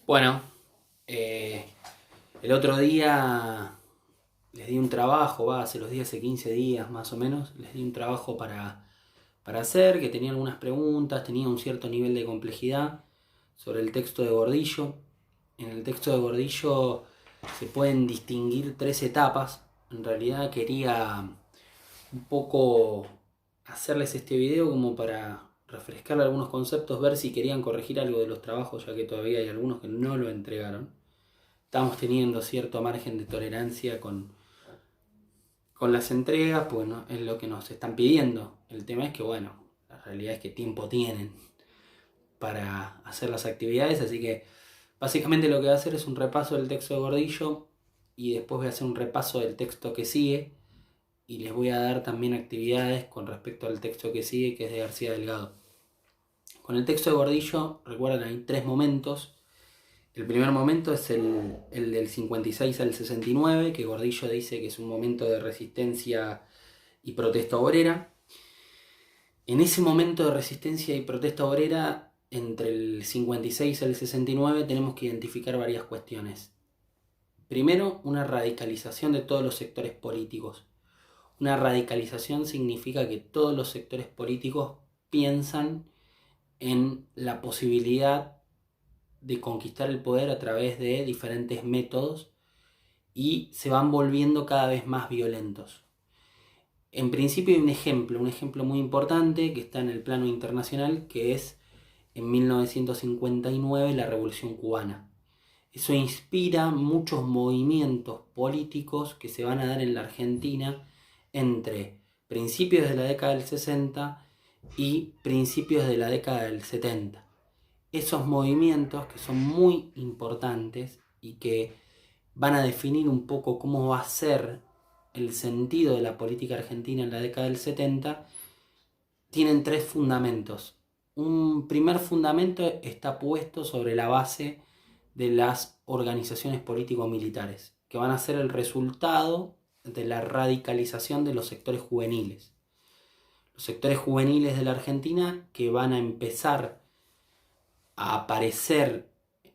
Bueno, eh, el otro día les di un trabajo, hace 15 días más o menos, les di un trabajo para hacer, que tenía algunas preguntas, tenía un cierto nivel de complejidad sobre el texto de Gordillo. En el texto de Gordillo se pueden distinguir tres etapas. En realidad quería un poco hacerles este video como para refrescar algunos conceptos, ver si querían corregir algo de los trabajos, ya que todavía hay algunos que no lo entregaron. Estamos teniendo cierto margen de tolerancia con las entregas, pues no, es lo que nos están pidiendo. El tema es que, bueno, la realidad es que tiempo tienen para hacer las actividades, así que básicamente lo que voy a hacer es un repaso del texto de Gordillo y después voy a hacer un repaso del texto que sigue y les voy a dar también actividades con respecto al texto que sigue, que es de García Delgado. Con el texto de Gordillo, recuerdan, hay tres momentos. El primer momento es el del 56 al 69, que Gordillo dice que es un momento de resistencia y protesta obrera. En ese momento de resistencia y protesta obrera, entre el 56 y el 69, tenemos que identificar varias cuestiones. Primero, una radicalización de todos los sectores políticos. Una radicalización significa que todos los sectores políticos piensan en la posibilidad de conquistar el poder a través de diferentes métodos y se van volviendo cada vez más violentos. En principio hay un ejemplo muy importante que está en el plano internacional, que es en 1959 la Revolución Cubana. Eso inspira muchos movimientos políticos que se van a dar en la Argentina entre principios de la década del 60 y principios de la década del 70. Esos movimientos que son muy importantes y que van a definir un poco cómo va a ser el sentido de la política argentina en la década del 70, tienen tres fundamentos. Un primer fundamento está puesto sobre la base de las organizaciones político-militares, que van a ser el resultado de la radicalización de los sectores juveniles. Los sectores juveniles de la Argentina que van a empezar a aparecer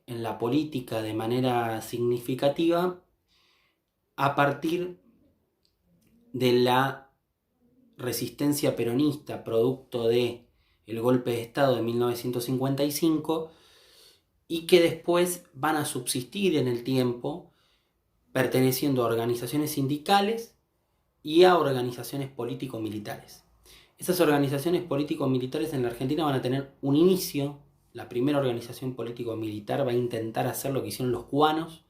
en la política de manera significativa a partir de la resistencia peronista producto de el golpe de Estado de 1955 y que después van a subsistir en el tiempo perteneciendo a organizaciones sindicales y a organizaciones político-militares. Esas organizaciones político-militares en la Argentina van a tener un inicio. La primera organización político-militar va a intentar hacer lo que hicieron los cubanos,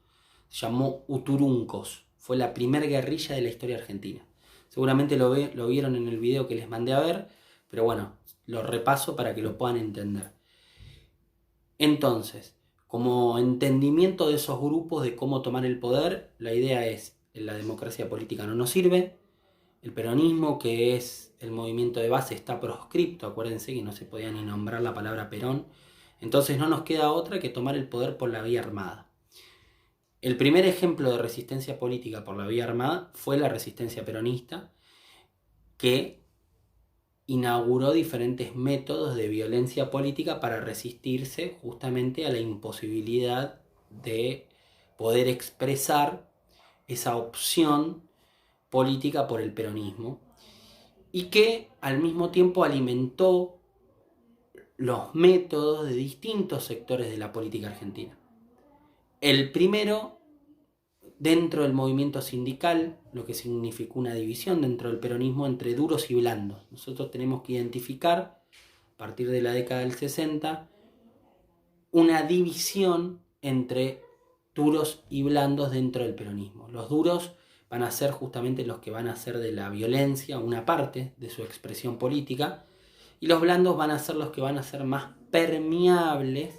se llamó Uturuncos, fue la primera guerrilla de la historia argentina. Seguramente lo vieron en el video que les mandé a ver, pero bueno, lo repaso para que lo puedan entender. Entonces, como entendimiento de esos grupos de cómo tomar el poder, la idea es: la democracia política no nos sirve, el peronismo, que es el movimiento de base, está proscripto, acuérdense que no se podía ni nombrar la palabra Perón, entonces no nos queda otra que tomar el poder por la vía armada. El primer ejemplo de resistencia política por la vía armada fue la resistencia peronista, que inauguró diferentes métodos de violencia política para resistirse justamente a la imposibilidad de poder expresar esa opción política por el peronismo, y que al mismo tiempo alimentó los métodos de distintos sectores de la política argentina. El primero, dentro del movimiento sindical, lo que significó una división dentro del peronismo entre duros y blandos. Nosotros tenemos que identificar, a partir de la década del 60, una división entre duros y blandos dentro del peronismo. Los duros van a ser justamente los que van a hacer de la violencia una parte de su expresión política, y los blandos van a ser los que van a ser más permeables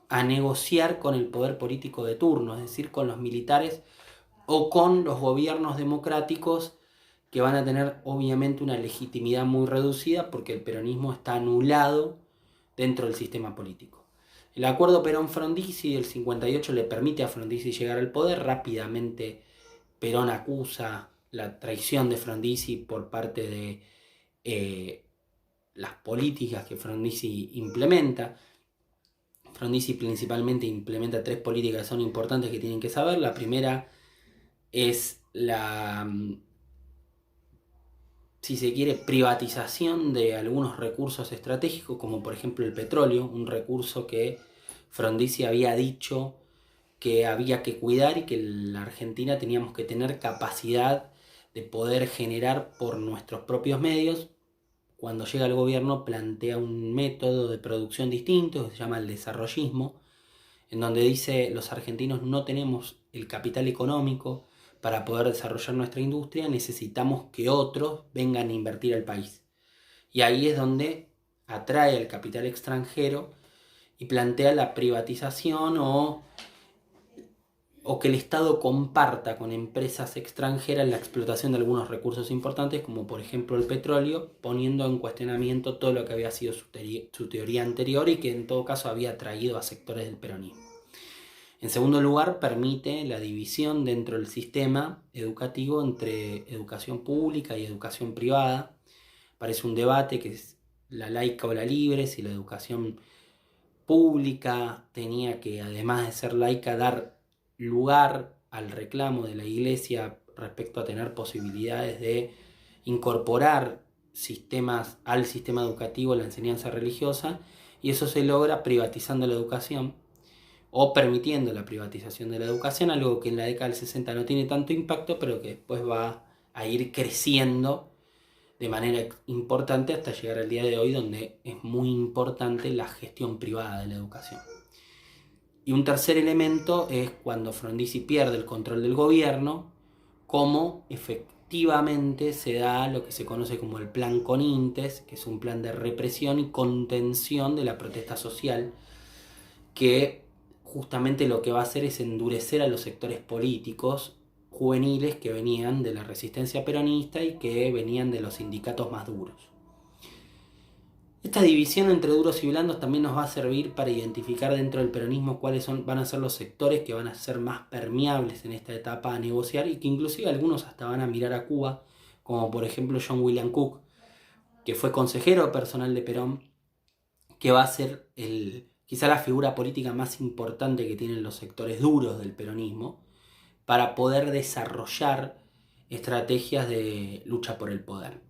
a negociar con el poder político de turno, es decir, con los militares o con los gobiernos democráticos, que van a tener obviamente una legitimidad muy reducida porque el peronismo está anulado dentro del sistema político. El acuerdo Perón-Frondizi del 58 le permite a Frondizi llegar al poder. Rápidamente Perón acusa la traición de Frondizi por parte de las políticas que Frondizi implementa. Frondizi principalmente implementa 3 políticas que son importantes que tienen que saber. La primera es la, si se quiere, privatización de algunos recursos estratégicos, como por ejemplo el petróleo, un recurso que Frondizi había dicho que había que cuidar y que la Argentina teníamos que tener capacidad de poder generar por nuestros propios medios. Cuando llega al gobierno plantea un método de producción distinto que se llama el desarrollismo, en donde dice los argentinos no tenemos el capital económico para poder desarrollar nuestra industria, necesitamos que otros vengan a invertir al país. Y ahí es donde atrae al capital extranjero y plantea la privatización o que el Estado comparta con empresas extranjeras la explotación de algunos recursos importantes, como por ejemplo el petróleo, poniendo en cuestionamiento todo lo que había sido su teoría anterior y que en todo caso había atraído a sectores del peronismo. En segundo lugar, permite la división dentro del sistema educativo entre educación pública y educación privada. Parece un debate que es la laica o la libre, si la educación pública tenía que, además de ser laica, dar lugar al reclamo de la Iglesia respecto a tener posibilidades de incorporar sistemas al sistema educativo, la enseñanza religiosa, y eso se logra privatizando la educación o permitiendo la privatización de la educación, algo que en la década del 60 no tiene tanto impacto, pero que después va a ir creciendo de manera importante hasta llegar al día de hoy, donde es muy importante la gestión privada de la educación. Y un tercer elemento es cuando Frondizi pierde el control del gobierno, cómo efectivamente se da lo que se conoce como el Plan Conintes, que es un plan de represión y contención de la protesta social, que justamente lo que va a hacer es endurecer a los sectores políticos juveniles que venían de la resistencia peronista y que venían de los sindicatos más duros. Esta división entre duros y blandos también nos va a servir para identificar dentro del peronismo cuáles van a ser los sectores que van a ser más permeables en esta etapa a negociar y que inclusive algunos hasta van a mirar a Cuba, como por ejemplo John William Cook, que fue consejero personal de Perón, que va a ser quizá la figura política más importante que tienen los sectores duros del peronismo para poder desarrollar estrategias de lucha por el poder.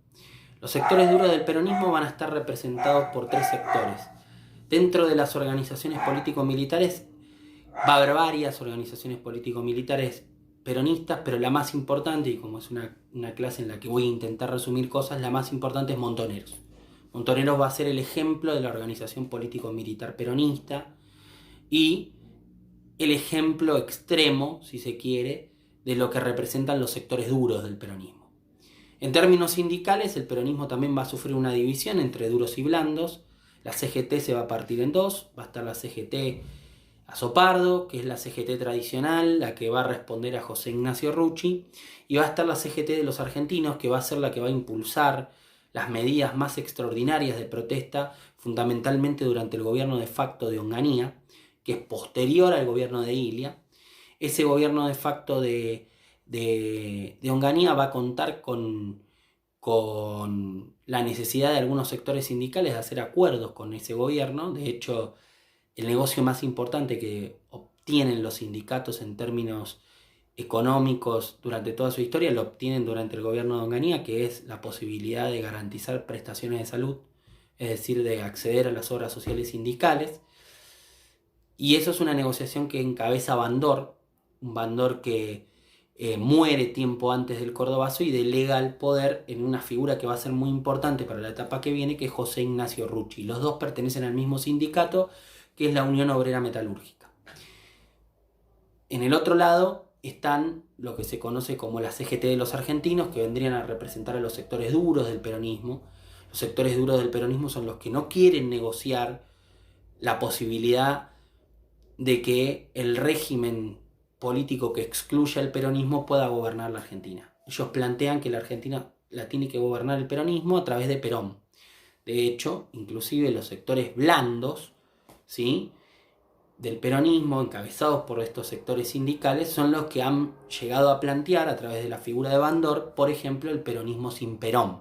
Los sectores duros del peronismo van a estar representados por 3 sectores. Dentro de las organizaciones político-militares va a haber varias organizaciones político-militares peronistas, pero la más importante, y como es una clase en la que voy a intentar resumir cosas, la más importante es Montoneros. Montoneros va a ser el ejemplo de la organización político-militar peronista y el ejemplo extremo, si se quiere, de lo que representan los sectores duros del peronismo. En términos sindicales, el peronismo también va a sufrir una división entre duros y blandos. La CGT se va a partir en 2, va a estar la CGT Azopardo, que es la CGT tradicional, la que va a responder a José Ignacio Rucci, y va a estar la CGT de los argentinos, que va a ser la que va a impulsar las medidas más extraordinarias de protesta, fundamentalmente durante el gobierno de facto de Onganía, que es posterior al gobierno de Ilia. Ese gobierno de facto de Onganía va a contar con la necesidad de algunos sectores sindicales de hacer acuerdos con ese gobierno. De hecho, el negocio más importante que obtienen los sindicatos en términos económicos durante toda su historia lo obtienen durante el gobierno de Onganía, que es la posibilidad de garantizar prestaciones de salud, es decir, de acceder a las obras sociales sindicales. Y eso es una negociación que encabeza Bandor, un Bandor que muere tiempo antes del Cordobazo y delega el poder en una figura que va a ser muy importante para la etapa que viene, que es José Ignacio Rucci. Los dos pertenecen al mismo sindicato, que es la Unión Obrera Metalúrgica. En el otro lado están lo que se conoce como la CGT de los argentinos, que vendrían a representar a los sectores duros del peronismo. Los sectores duros del peronismo son los que no quieren negociar la posibilidad de que el régimen político que excluya el peronismo pueda gobernar la Argentina. Ellos plantean que la Argentina la tiene que gobernar el peronismo a través de Perón. De hecho, inclusive los sectores blandos, ¿sí?, del peronismo, encabezados por estos sectores sindicales, son los que han llegado a plantear a través de la figura de Bandor, por ejemplo, el peronismo sin Perón.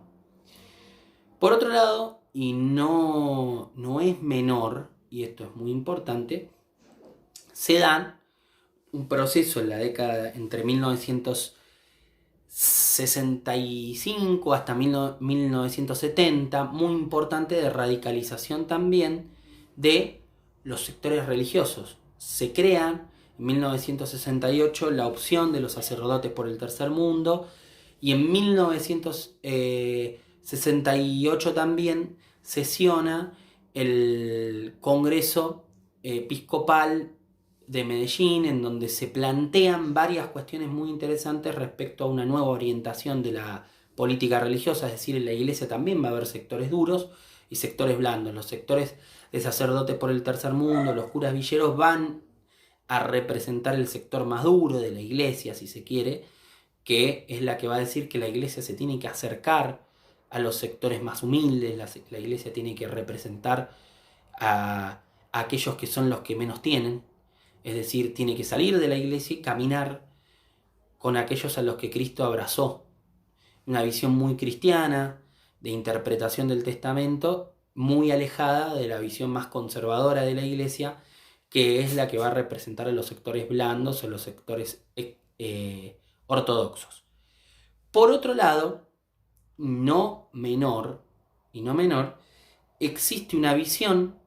Por otro lado, y no es menor, y esto es muy importante, se dan un proceso en la década entre 1965 hasta 1970, muy importante de radicalización también de los sectores religiosos. Se crean en 1968 la opción de los sacerdotes por el tercer mundo, y en 1968 también sesiona el Congreso Episcopal de Medellín, en donde se plantean varias cuestiones muy interesantes respecto a una nueva orientación de la política religiosa. Es decir, en la iglesia también va a haber sectores duros y sectores blandos. Los sectores de sacerdotes por el tercer mundo, los curas villeros, van a representar el sector más duro de la iglesia, si se quiere, que es la que va a decir que la iglesia se tiene que acercar a los sectores más humildes, la iglesia tiene que representar a aquellos que son los que menos tienen. Es decir, tiene que salir de la iglesia y caminar con aquellos a los que Cristo abrazó. Una visión muy cristiana, de interpretación del testamento, muy alejada de la visión más conservadora de la iglesia, que es la que va a representar a los sectores blandos o los sectores ortodoxos. Por otro lado, no menor, existe una visión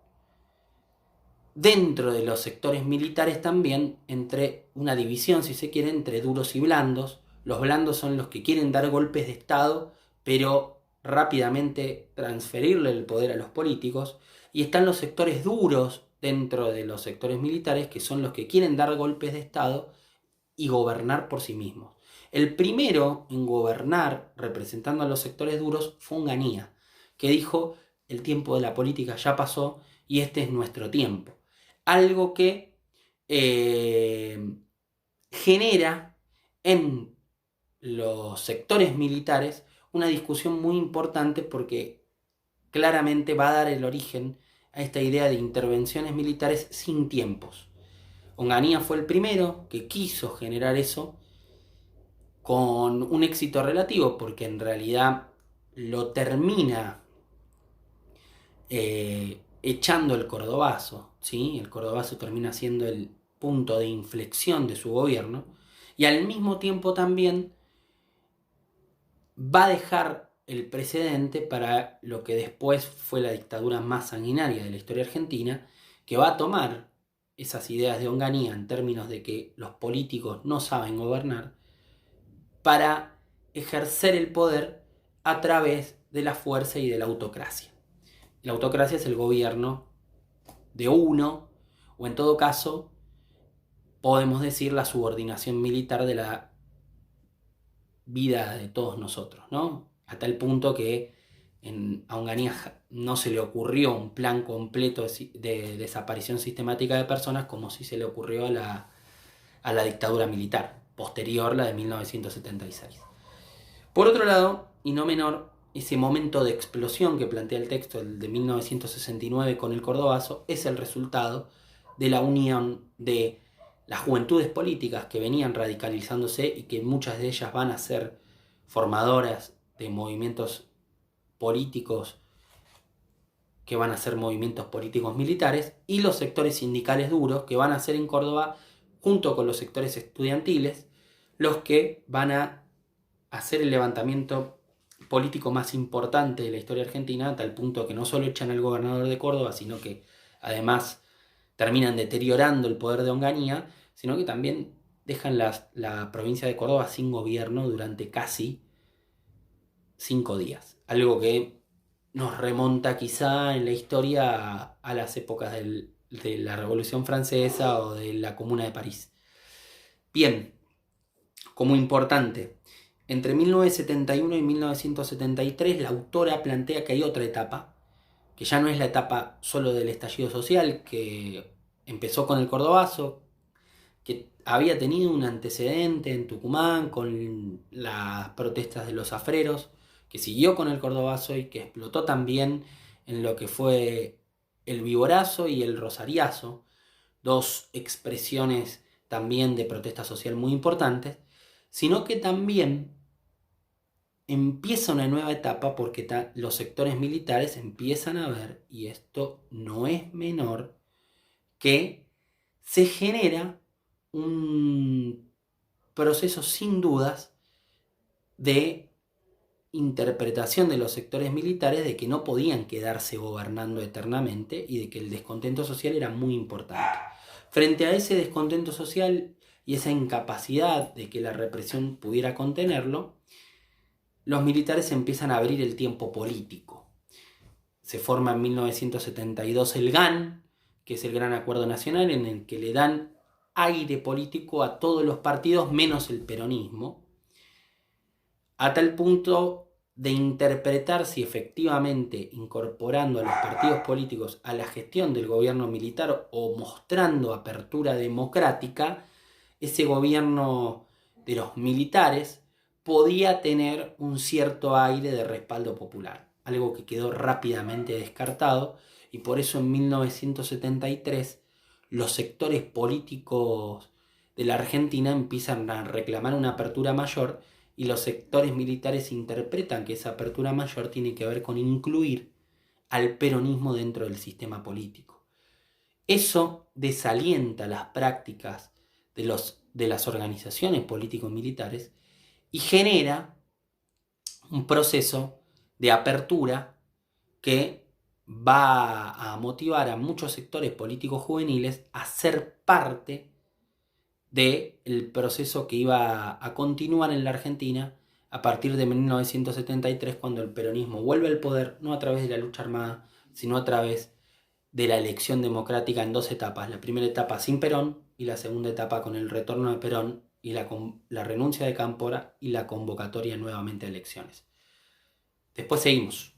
dentro de los sectores militares también, entre una división, si se quiere, entre duros y blandos. Los blandos son los que quieren dar golpes de Estado, pero rápidamente transferirle el poder a los políticos. Y están los sectores duros dentro de los sectores militares, que son los que quieren dar golpes de Estado y gobernar por sí mismos. El primero en gobernar, representando a los sectores duros, fue Onganía, que dijo: el tiempo de la política ya pasó y este es nuestro tiempo. Algo que genera en los sectores militares una discusión muy importante, porque claramente va a dar el origen a esta idea de intervenciones militares sin tiempos. Onganía fue el primero que quiso generar eso, con un éxito relativo, porque en realidad lo termina echando el Cordobazo, ¿sí? El Cordobazo termina siendo el punto de inflexión de su gobierno, y al mismo tiempo también va a dejar el precedente para lo que después fue la dictadura más sanguinaria de la historia argentina, que va a tomar esas ideas de Onganía en términos de que los políticos no saben gobernar, para ejercer el poder a través de la fuerza y de la autocracia. La autocracia es el gobierno de uno, o en todo caso, podemos decir la subordinación militar de la vida de todos nosotros, ¿no? A tal punto que a Onganía no se le ocurrió un plan completo de desaparición sistemática de personas, como sí se le ocurrió a la dictadura militar posterior, la de 1976. Por otro lado, y no menor, ese momento de explosión que plantea el texto, el de 1969 con el Cordobazo, es el resultado de la unión de las juventudes políticas que venían radicalizándose y que muchas de ellas van a ser formadoras de movimientos políticos que van a ser movimientos políticos militares, y los sectores sindicales duros que van a ser en Córdoba, junto con los sectores estudiantiles, los que van a hacer el levantamiento político más importante de la historia argentina, a tal punto que no solo echan al gobernador de Córdoba, sino que además terminan deteriorando el poder de Onganía, sino que también dejan la provincia de Córdoba sin gobierno durante casi 5 días. Algo que nos remonta quizá en la historia a las épocas de la Revolución Francesa o de la Comuna de París. Bien, como importante, entre 1971 y 1973 la autora plantea que hay otra etapa, que ya no es la etapa solo del estallido social, que empezó con el Cordobazo, que había tenido un antecedente en Tucumán con las protestas de los afreros, que siguió con el Cordobazo y que explotó también en lo que fue el Viborazo y el Rosariazo, dos expresiones también de protesta social muy importantes, sino que también empieza una nueva etapa porque los sectores militares empiezan a ver, y esto no es menor, que se genera un proceso sin dudas de interpretación de los sectores militares de que no podían quedarse gobernando eternamente y de que el descontento social era muy importante. Frente a ese descontento social y esa incapacidad de que la represión pudiera contenerlo, los militares empiezan a abrir el tiempo político. Se forma en 1972 el GAN, que es el Gran Acuerdo Nacional, en el que le dan aire político a todos los partidos menos el peronismo, a tal punto de interpretar si efectivamente incorporando a los partidos políticos a la gestión del gobierno militar o mostrando apertura democrática, ese gobierno de los militares podía tener un cierto aire de respaldo popular, algo que quedó rápidamente descartado, y por eso en 1973 los sectores políticos de la Argentina empiezan a reclamar una apertura mayor, y los sectores militares interpretan que esa apertura mayor tiene que ver con incluir al peronismo dentro del sistema político. Eso desalienta las prácticas de las organizaciones político-militares y genera un proceso de apertura que va a motivar a muchos sectores políticos juveniles a ser parte del proceso que iba a continuar en la Argentina a partir de 1973, cuando el peronismo vuelve al poder, no a través de la lucha armada, sino a través de la elección democrática en dos etapas. La primera etapa sin Perón y la segunda etapa con el retorno de Perón y la renuncia de Cámpora y la convocatoria nuevamente a elecciones. Después seguimos.